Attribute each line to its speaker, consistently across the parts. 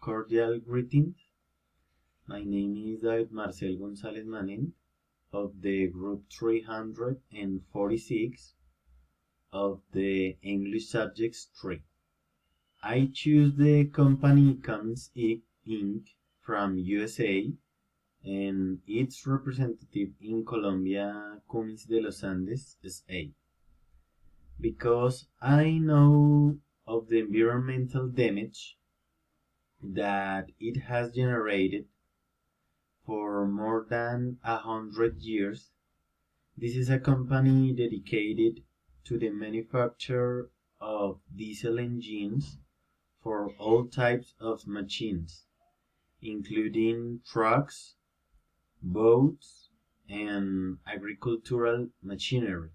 Speaker 1: cordial greetings. My name is David Marcel González Manent of the group 346 of the English subjects 3. I choose the company Cummins Inc. from USA and its representative in Colombia, Cummins de los Andes S.A. because I know of the environmental damage that it has generated for more than 100 years. This is a company dedicated to the manufacture of diesel engines for all types of machines, including trucks, boats, and agricultural machinery.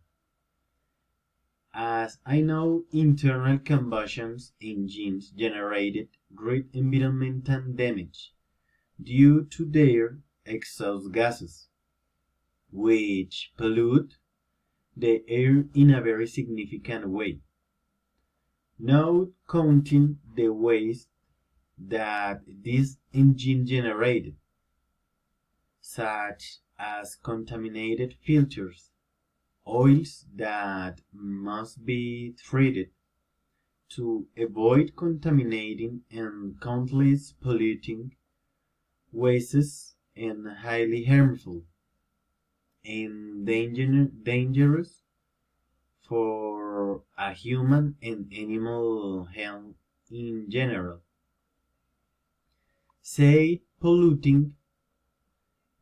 Speaker 1: As I know, internal combustion engines generated great environmental damage due to their exhaust gases, which pollute the air in a very significant way, not counting the waste that this engine generated, such as contaminated filters, oils that must be treated to avoid contaminating, and countless polluting wastes and highly harmful and dangerous for a human and animal health in general. Say polluting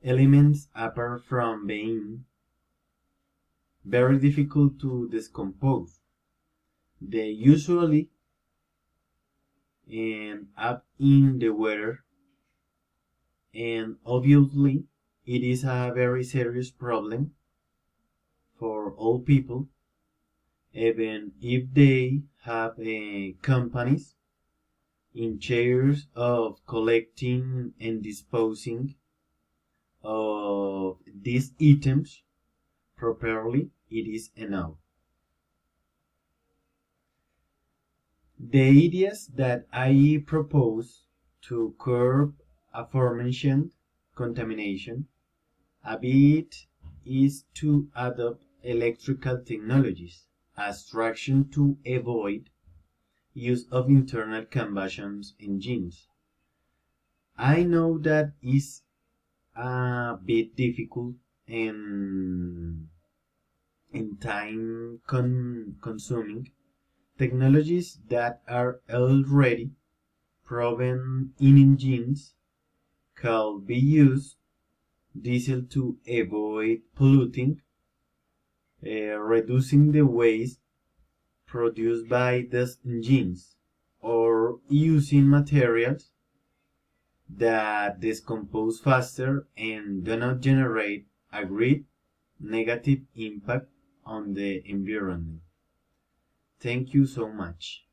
Speaker 1: elements, apart from being very difficult to decompose, they usually end up in the water, and obviously it is a very serious problem for all people, even if they have companies in charge of collecting and disposing of these items properly. It is enough. The ideas that I propose to curb aforementioned contamination a bit is to adopt electrical technologies as traction to avoid use of internal combustion engines. I know that is a bit difficult and time consuming. Technologies that are already proven in engines can be used diesel to avoid polluting, reducing the waste produced by these engines, or using materials that decompose faster and do not generate a great negative impact on the environment. Thank you so much.